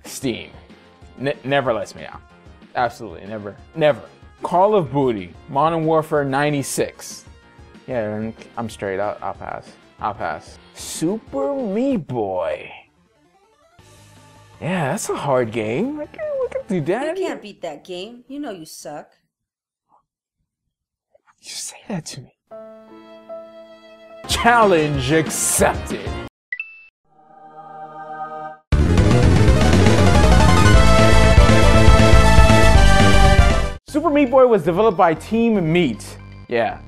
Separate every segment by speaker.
Speaker 1: Steam. Never lets me down. Absolutely, never. Call of Duty, Modern Warfare 96. Yeah, I'm straight. I'll pass. Super Meat Boy. Yeah, that's a hard game. We can do that.
Speaker 2: You can't beat that game. You know you suck.
Speaker 1: You say that to me. Challenge accepted. Super Meat Boy was developed by Team Meat. Yeah,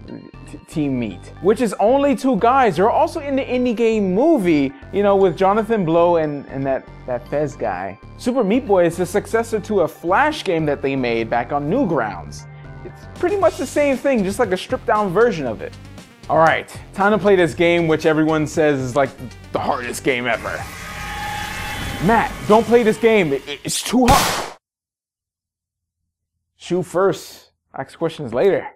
Speaker 1: Team Meat. Which is only 2 guys. They're also in the indie game movie, you know, with Jonathan Blow and that Fez guy. Super Meat Boy is the successor to a Flash game that they made back on Newgrounds. It's pretty much the same thing, just like a stripped down version of it. All right, time to play this game, which everyone says is like the hardest game ever. Matt, don't play this game. It's too hard. Shoot first, ask questions later.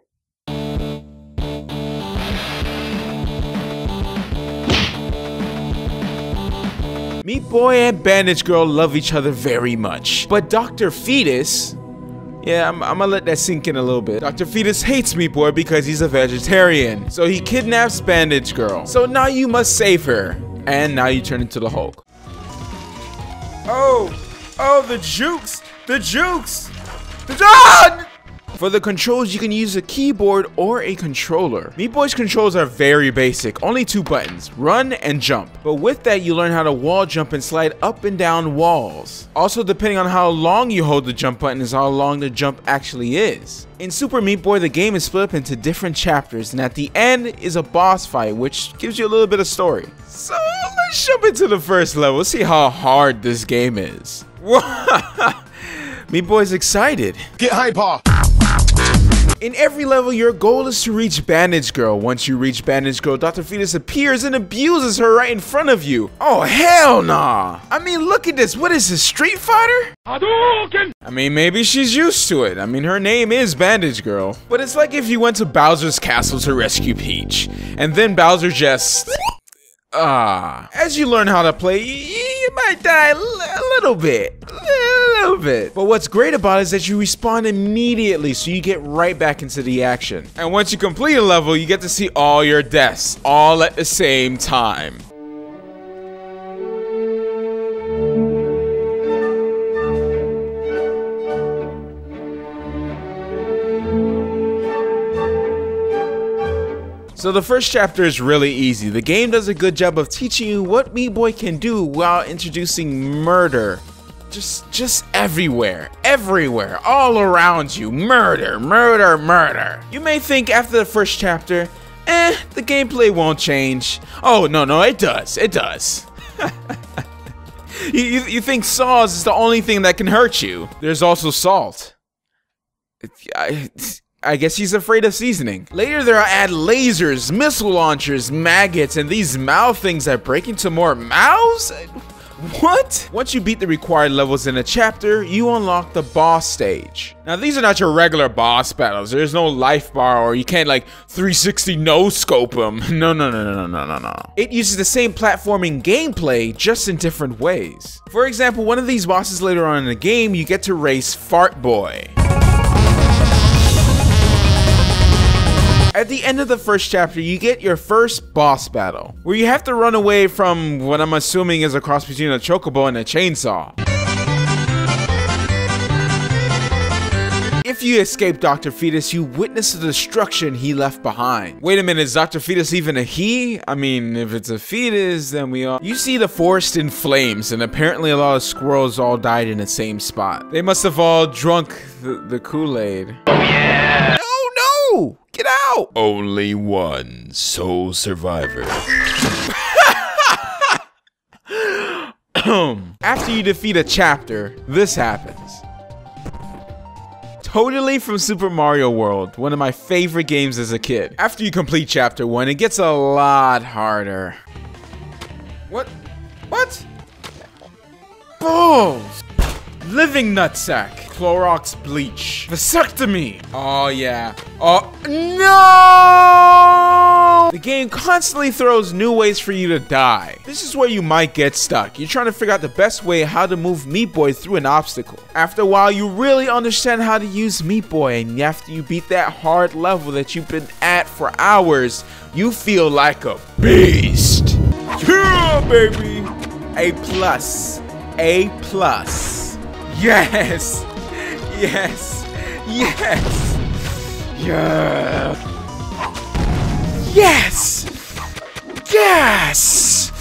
Speaker 1: Meat Boy and Bandage Girl love each other very much. But Dr. Fetus, yeah, I'm gonna let that sink in a little bit. Dr. Fetus hates Meat Boy because he's a vegetarian. So he kidnaps Bandage Girl. So now you must save her. And now you turn into the Hulk. Oh, the jukes! For the controls, you can use a keyboard or a controller. Meat Boy's controls are very basic, only 2 buttons, run and jump. But with that, you learn how to wall jump and slide up and down walls. Also, depending on how long you hold the jump button is how long the jump actually is. In Super Meat Boy, the game is split up into different chapters, and at the end is a boss fight, which gives you a little bit of story. So let's jump into the first level, see how hard this game is. Meat Boy's excited.
Speaker 3: Get hyper!
Speaker 1: In every level, your goal is to reach Bandage Girl. Once you reach Bandage Girl, Dr. Fetus appears and abuses her right in front of you. Oh, hell nah. I mean, look at this. What is this, Street Fighter? Hadouken! I mean, maybe she's used to it. I mean, her name is Bandage Girl. But it's like if you went to Bowser's castle to rescue Peach, and then Bowser just... as you learn how to play, you might die a little bit. But what's great about it is that you respawn immediately, so you get right back into the action. And once you complete a level, you get to see all your deaths, all at the same time. So the first chapter is really easy. The game does a good job of teaching you what Meat Boy can do while introducing murder. Just everywhere, all around you. Murder. You may think after the first chapter, the gameplay won't change. Oh, no, it does. You think Saws is the only thing that can hurt you. There's also salt. I guess he's afraid of seasoning. Later, they'll add lasers, missile launchers, maggots, and these mouth things that break into more mouths? What? Once you beat the required levels in a chapter, you unlock the boss stage. Now, these are not your regular boss battles. There's no life bar, or you can't like 360 no-scope them. No. It uses the same platforming gameplay, just in different ways. For example, one of these bosses later on in the game, you get to race Fart Boy. At the end of the first chapter, you get your first boss battle, where you have to run away from what I'm assuming is a cross between a chocobo and a chainsaw. If you escape Dr. Fetus, you witness the destruction he left behind. Wait a minute, is Dr. Fetus even a he? I mean, if it's a fetus, then we all... You see the forest in flames, and apparently a lot of squirrels all died in the same spot. They must have all drunk the Kool-Aid. Oh yeah! No! Get out!
Speaker 3: Only one sole survivor.
Speaker 1: After you defeat a chapter, this happens. Totally from Super Mario World, one of my favorite games as a kid. After you complete chapter 1, it gets a lot harder. What? Balls! Living nutsack. Clorox bleach. Vasectomy. Oh yeah. Oh The game constantly throws new ways for you to die. This is where you might get stuck. You're trying to figure out the best way how to move Meat Boy through an obstacle. After a while, you really understand how to use Meat Boy, and after you beat that hard level that you've been at for hours, you feel like a beast. Yeah, baby. A plus. A plus. Yes. Yes. Yes. Yeah. Yes. Yes.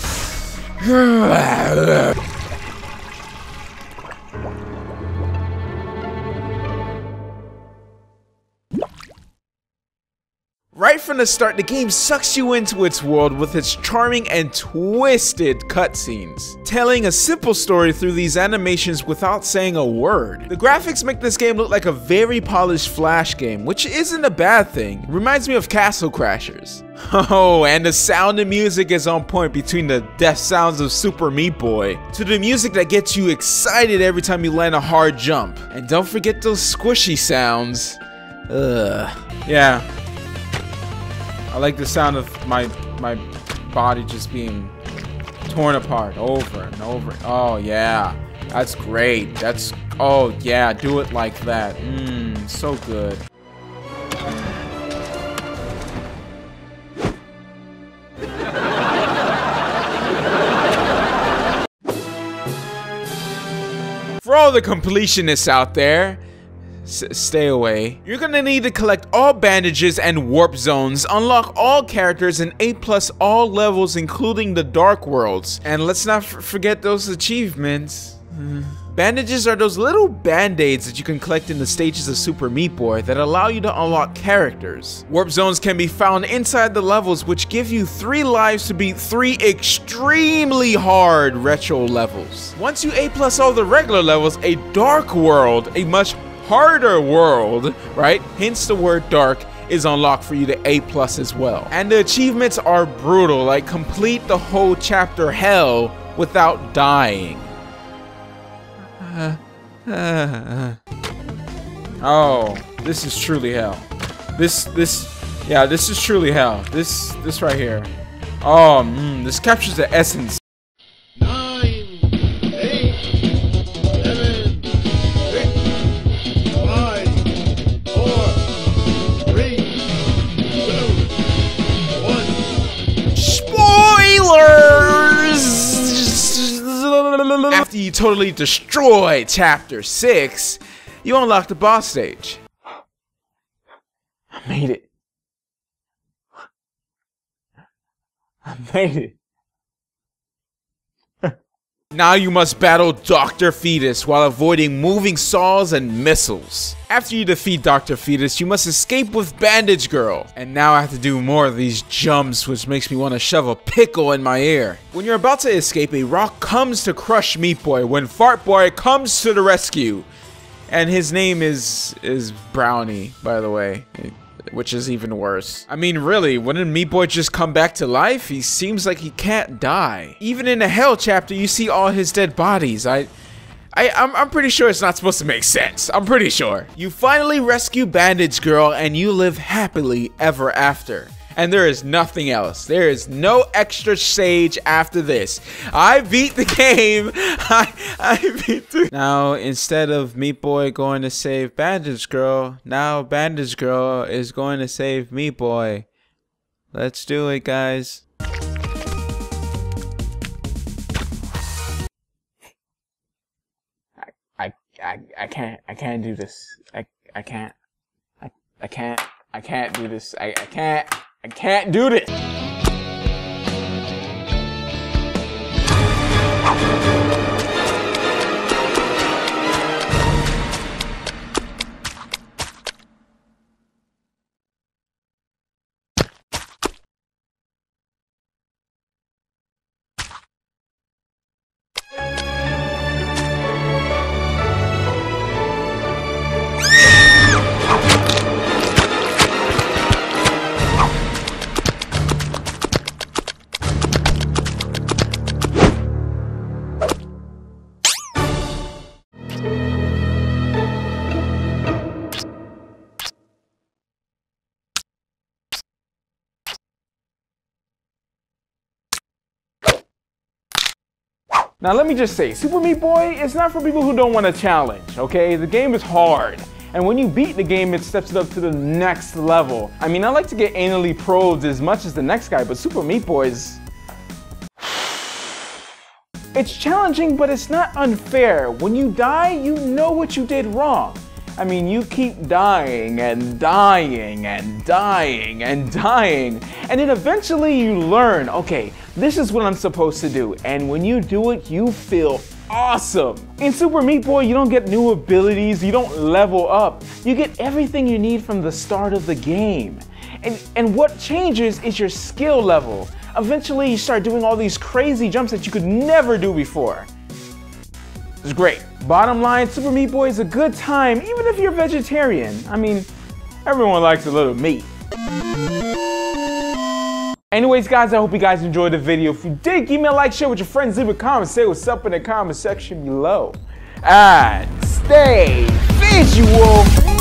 Speaker 1: Right from the start, the game sucks you into its world with its charming and twisted cutscenes, telling a simple story through these animations without saying a word. The graphics make this game look like a very polished Flash game, which isn't a bad thing. It reminds me of Castle Crashers. Oh, and the sound and music is on point, between the death sounds of Super Meat Boy to the music that gets you excited every time you land a hard jump. And don't forget those squishy sounds. Yeah. I like the sound of my body just being torn apart over and over. Oh yeah, that's great. Oh yeah, do it like that. So good. For all the completionists out there, stay away. You're gonna need to collect all bandages and warp zones, unlock all characters, and A+ all levels, including the Dark Worlds. And let's not forget those achievements. Bandages are those little band-aids that you can collect in the stages of Super Meat Boy that allow you to unlock characters. Warp zones can be found inside the levels, which give you 3 lives to beat 3 extremely hard retro levels. Once you A+ all the regular levels, a Dark World, a much harder world, right? Hence the word dark, is unlocked for you to A+ as well. And the achievements are brutal, like complete the whole chapter hell without dying. Oh, this is truly hell. This is truly hell. This right here. Oh, this captures the essence.
Speaker 3: 9, 8, 7, 6, 5, 4, 3, 2, 1.
Speaker 1: Spoilers! After you totally destroy Chapter 6, you unlock the boss stage. I made it. I made it. Now you must battle Dr. Fetus while avoiding moving saws and missiles. After you defeat Dr. Fetus, you must escape with Bandage Girl. And now I have to do more of these jumps, which makes me want to shove a pickle in my ear. When you're about to escape, a rock comes to crush Meat Boy when Fart Boy comes to the rescue. And his name is Brownie, by the way. Which is even worse. I mean, really, wouldn't Meat Boy just come back to life? He seems like he can't die. Even in the Hell chapter, you see all his dead bodies. I'm pretty sure it's not supposed to make sense. I'm pretty sure. You finally rescue Bandage Girl, and you live happily ever after. And there is nothing else. There is no extra stage after this. I beat the game. I beat the... Now, instead of Meat Boy going to save Bandage Girl, now Bandage Girl is going to save Meat Boy. Let's do it, guys. I can't do this. I can't do this. I can't do this. Now let me just say, Super Meat Boy is not for people who don't want a challenge, okay? The game is hard. And when you beat the game, it steps it up to the next level. I mean, I like to get anally probed as much as the next guy, but Super Meat Boy is... It's challenging, but it's not unfair. When you die, you know what you did wrong. I mean, you keep dying and dying and dying and dying, and then eventually you learn, okay, this is what I'm supposed to do. And when you do it, you feel awesome. In Super Meat Boy, you don't get new abilities, you don't level up. You get everything you need from the start of the game. And what changes is your skill level. Eventually, you start doing all these crazy jumps that you could never do before. It's great. Bottom line, Super Meat Boy is a good time, even if you're vegetarian. I mean, everyone likes a little meat. Anyways, guys, I hope you guys enjoyed the video. If you did, give me a like, share with your friends, leave a comment, say what's up in the comment section below. And stay visual.